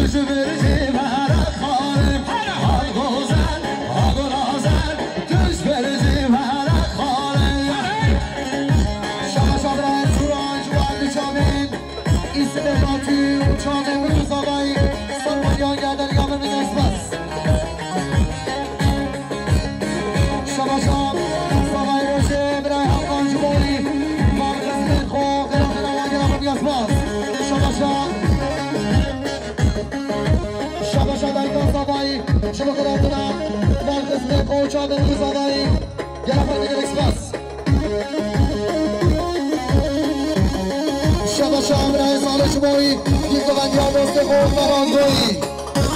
Gözü verecek. شما قرارتنا مرکز کوچا به روزانه‌ای گرفتن دیگر اکسپرس شما شام رای سال شمایی یک دوندی ها دوست خود و رانگویی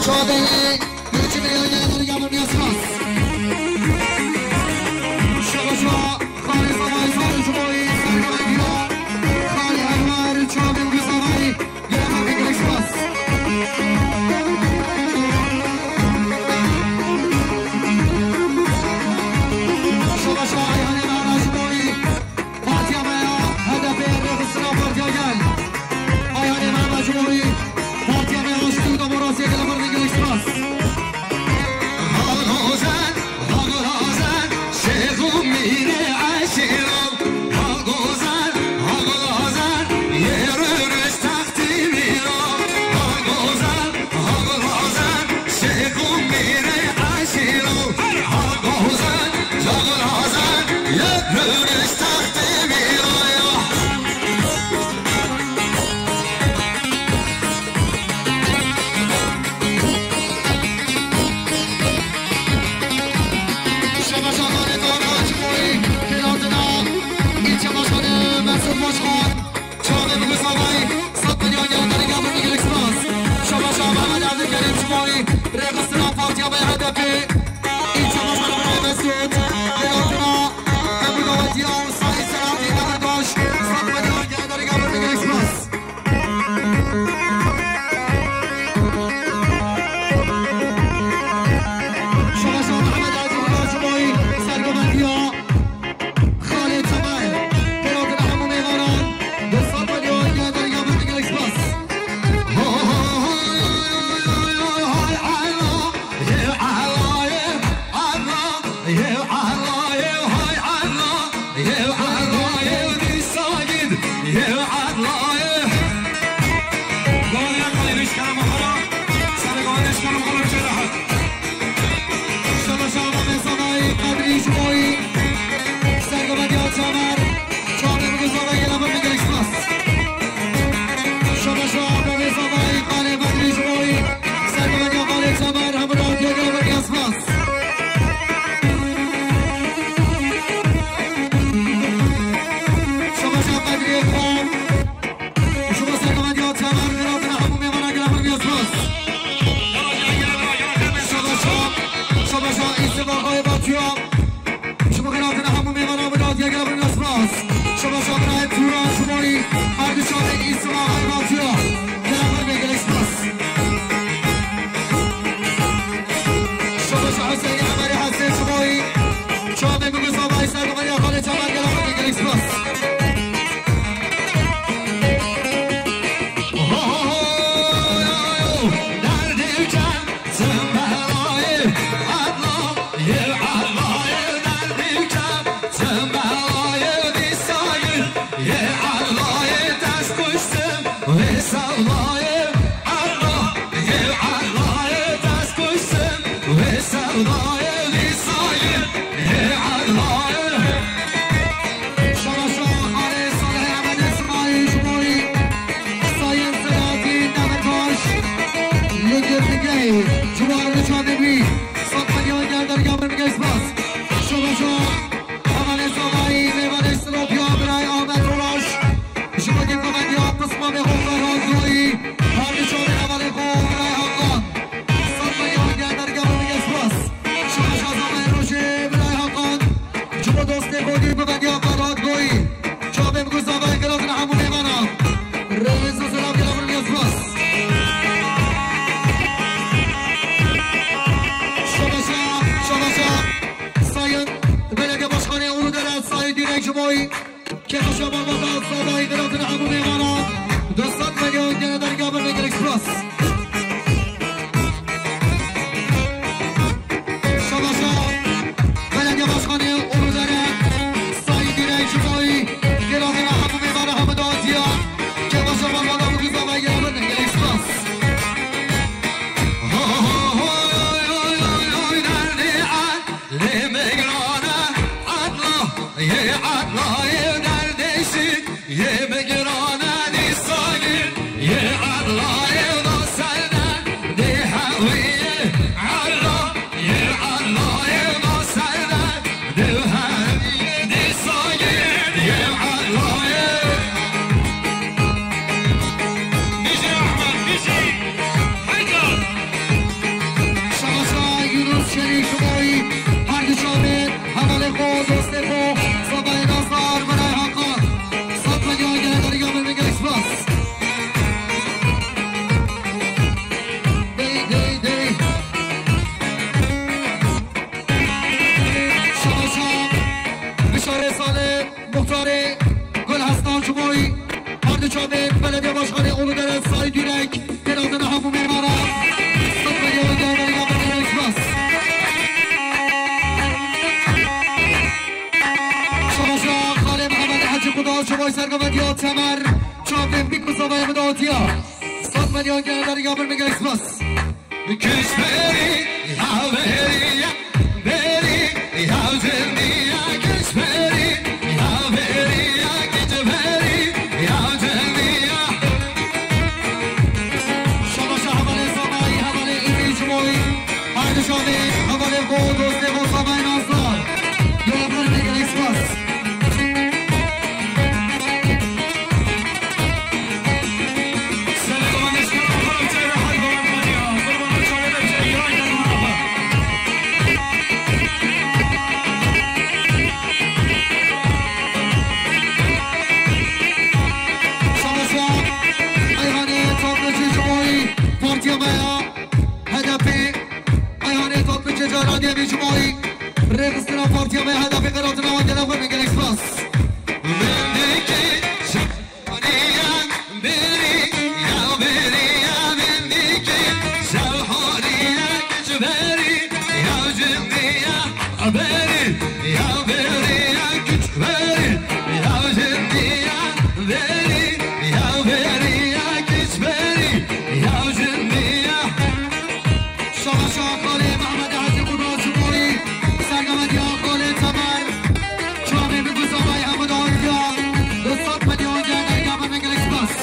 چابهی یکی میلیون دیگر من میاسماس شما خالی سامای سال شمایی سرگوندی ها خالی انوار چابه روزانه‌ای گرفتن دیگر اکسپرس ye مليون قادر قبل ما يقلق بس كشبري يا بيري يا بيري يا جندي يا كشبري يا بيري يا كشبري يا جندي يا شما شهبالي سماي هبالي إيمي جموي هايدو شوني هبالي بودوز نبو سماي ناصر يا قبل ما يقلق بس رقصنا بارتيا ما هذا في قرارنا وعندنا وين نقول إكسباس منك شوانيا بري يا بري يا منك شوانيا كشبري يا جندي يا بري يا بري يا كشبري يا جندي يا بري يا بري يا كشبري يا جندي يا شما شاقالي محمد عزيز وناصبوري سرقمت يا قول تمر شامي بگو زمای حمد آنجا 200 میلیون جنگل قبل میگل اکسپاس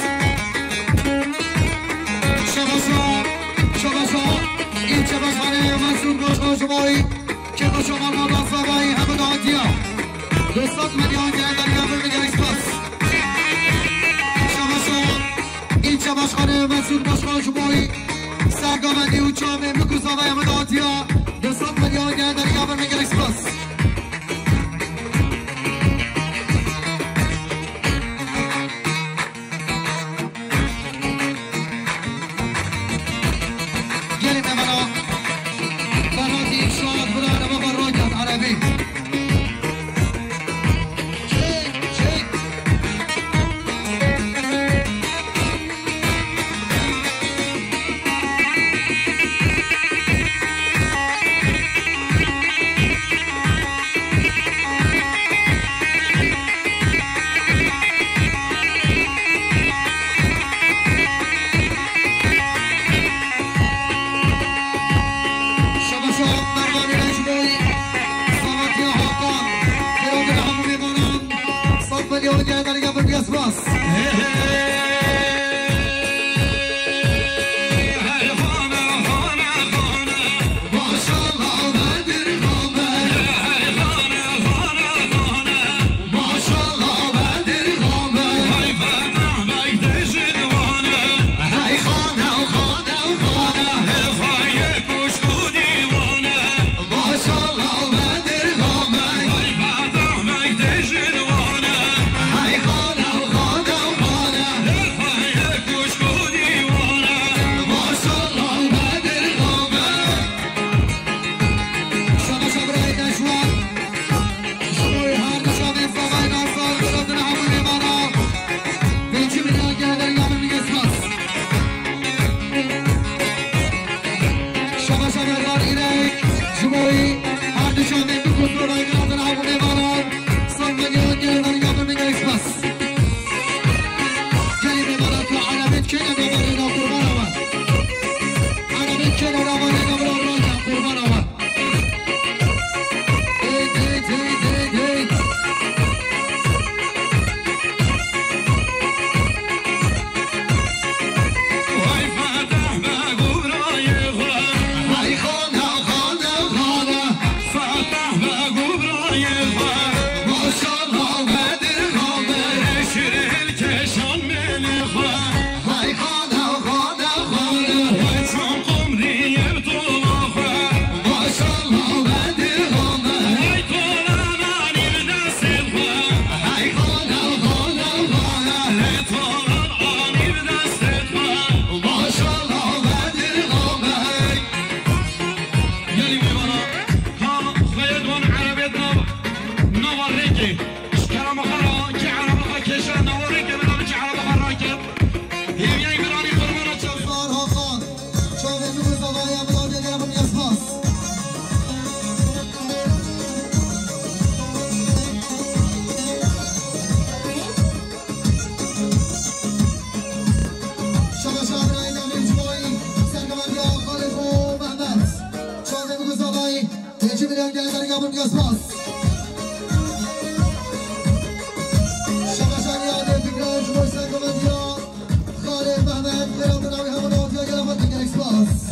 شما این چه باشانه مسئول گوش شمایی که با شما مالا زمای حمد آنجا 200 میلیون جنگل قبل میگل اکسپاس شما این چه باشانه مسئول گوش شمایی سرقمتی و چامه بگو زمای حمد آنجا 200 میلیون جنگل قبل میگل اکسپاس مليون جاي قبل بيسباس 2 milyon gelenleri kabul gözmez. Şabaşan yadı Fikran Cumhursen Komediya Khalid Mehmet Beratın abi hemen ortaya gelen bakın gereksmez.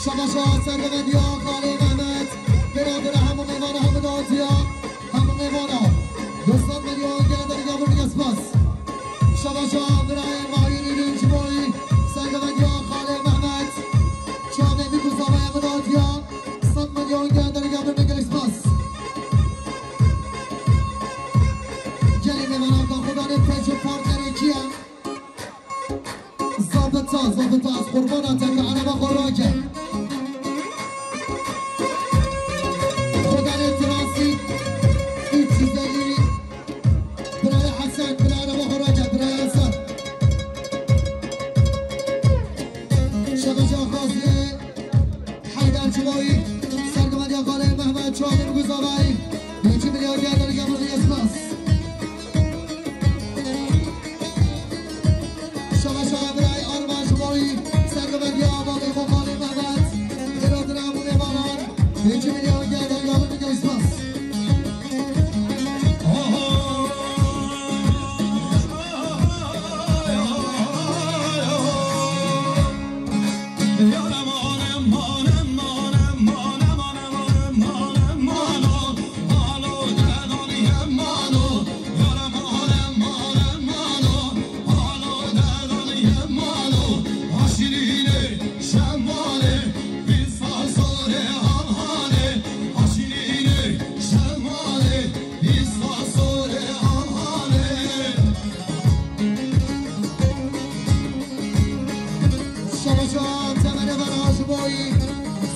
Şabaşa Sergemediya Khalid Mehmet Beratın hamı meyvana hamı dağıtıya hamı meyvana Dostlar milyon gelenleri kabul gözmez. Şabaşa Birayim Mahir'in Ciboy Sergemediya Khalid Mehmet Çağdayı bir kuzlamaya hamı dağıtıya 100 milyon gelenleri kabul gözmez. Gelin meyvana Kahudan'ın peşin partneri ikiye Zabıtaz Kurban Atakı Araba Korake Kudan'ın transit 350 Biraya Hasan Bir Araba Korake Biraya Hasan Şabaşa Kazlı Haydar Çubayı Sergemediya Khalid Mehmet Çağdın Güzabay 2 milyon gelirleri kabul gözmez. Şabaşa Biray Arman Çubayı Sergemediya Khalid Mehmet Beratın hamı meyvanan 2 milyon gelirleri kabul gözmez.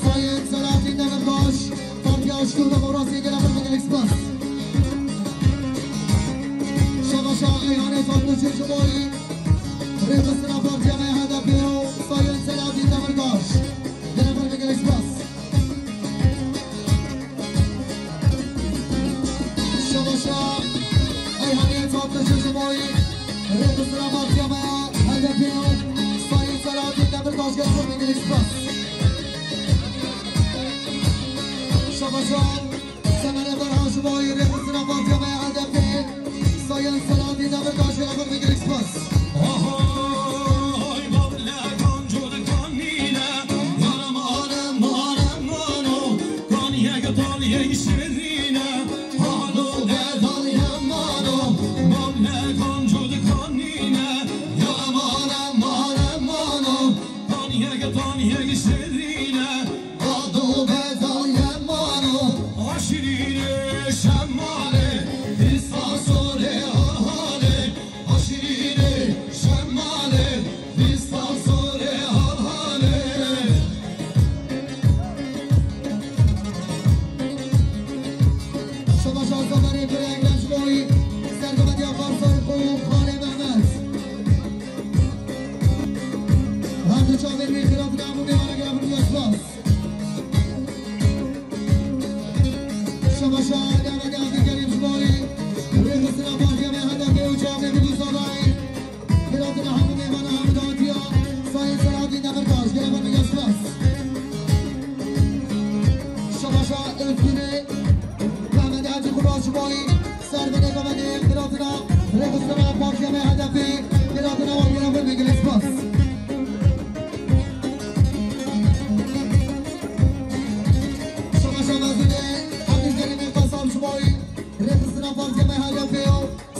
Sayın Selahattin Demirtaş Fatih Aşkıl'da Morasi'ye gelen bir ekspres Şabaşa İhanet adlı Çeşiboy Rıhtısına partiye ve hedefi Sayın Selahattin Demirtaş gelen bir ekspres Şabaşa İhanet adlı Çeşiboy Rıhtısına partiye ve hedefi Sayın Selahattin Demirtaş gelen bir ekspres Şabaşa Semene Barhaşı Boyu Rıhtısına partiye ve hedefi Sayın Selahattin Demirtaş gelen bir ekspres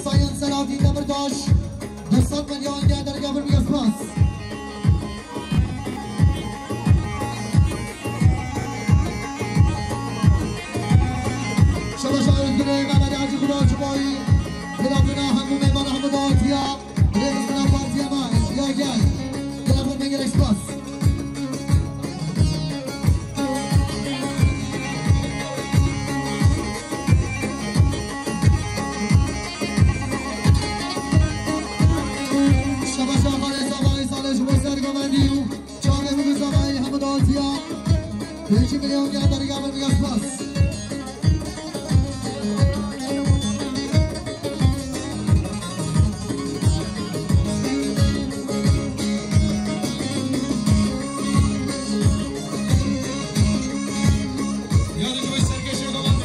Sayın Selahattin Demirtaş 90 milyon gelirleri kabul gözmez. Şabaşa Özgür'ü Mehmet Hacı Kuralcı Boy Kralına hamı meyvana hamı dağıtıya. Revisine partiye maç. Ya gel. Kralına Mengel Express. Hiç milyon geldi gamın gaspas. Yarın bu işler geçiyor kapandı.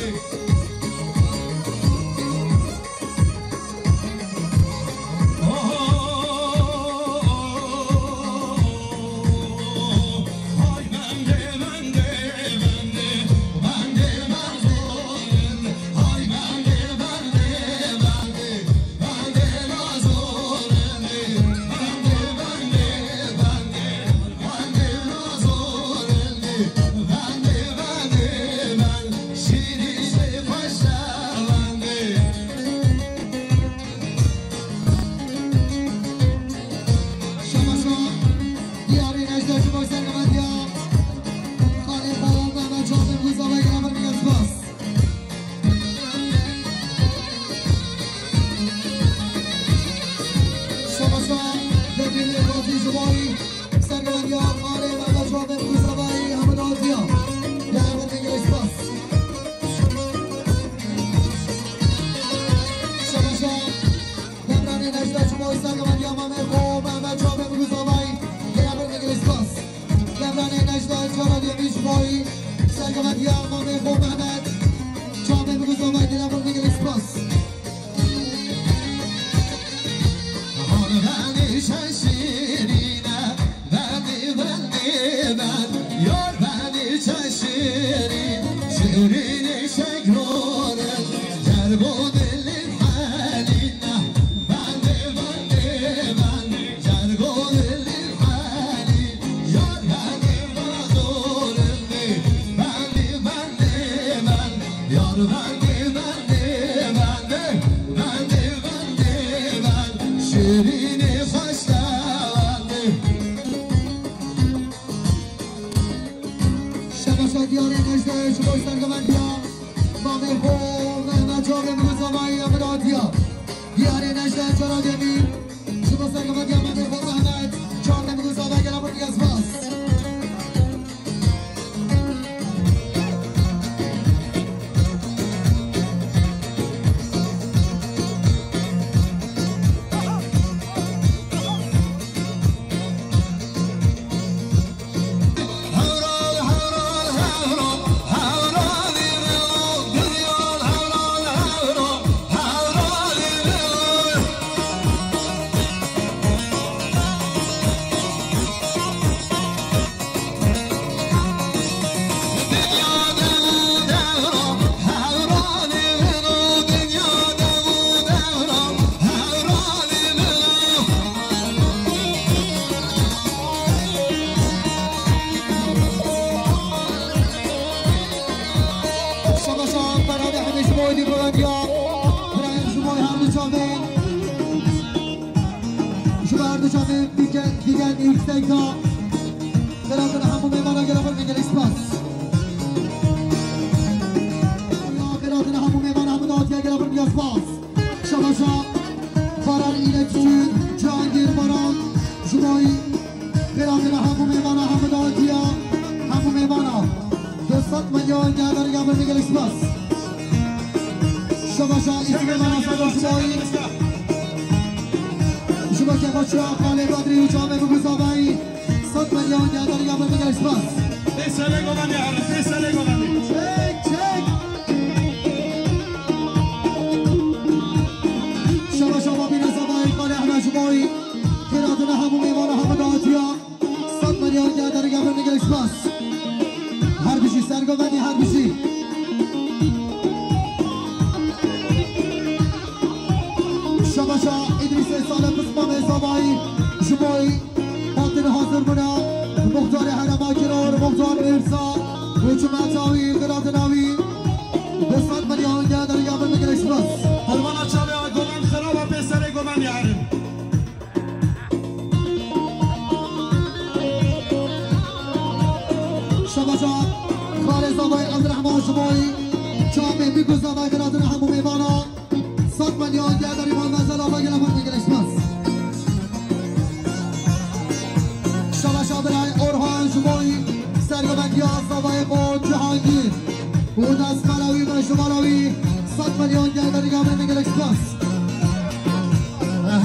شماوی 100 میلیون گردن گامه میگل اکسپاس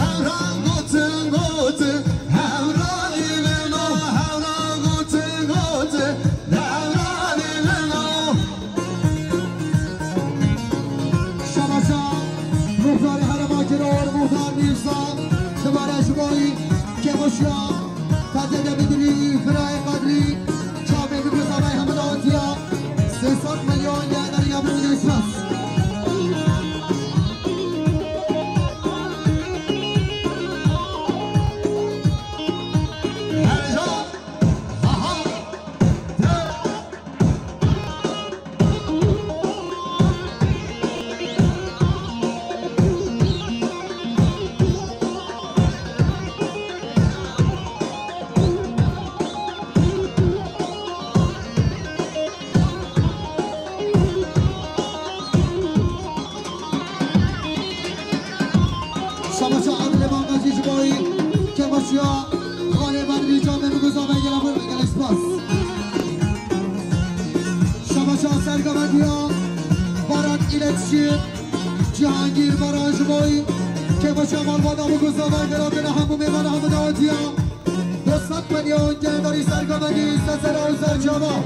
هوران گوتن گوتن هوران ایمنو هوران گوتن گوتن هوران ایمنو شماشا مختار هرما کنار مختار میرزا دوباره شمایی که باشیا تدیده بدری فرای قدری چابه بگذابه همه دانتیا 300 میلیون گردن گامه میگل اکسپاس شماشا عادل بانگازی جبایی که باشیا غالبا ریجا به بگذا بگیرم و بگل اسپاس شماشا سرگمندی ها باران ایلتشی جهانگیر باران جبایی که باشیا مالبادا بگذا بگیرم به همو میوان همو داوتی ها 200 میلیون گرداری سرگمندی سسر و سرجاما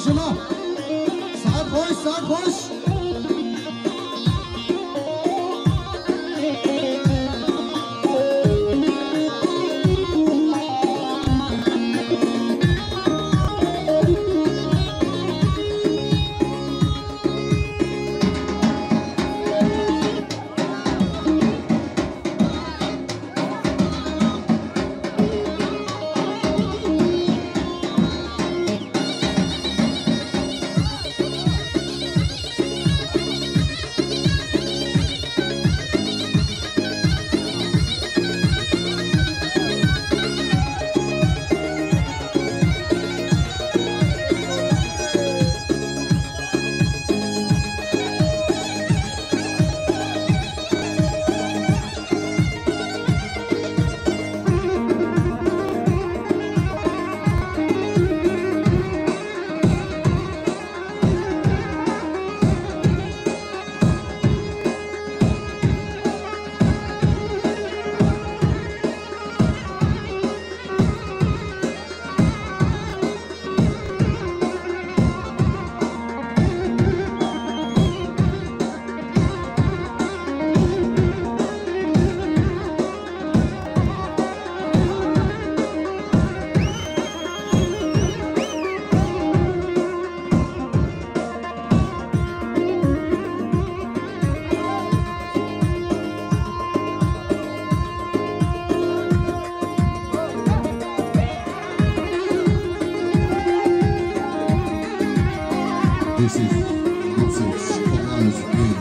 maşallah. Saat boş, saat boş. This is Message Chicago's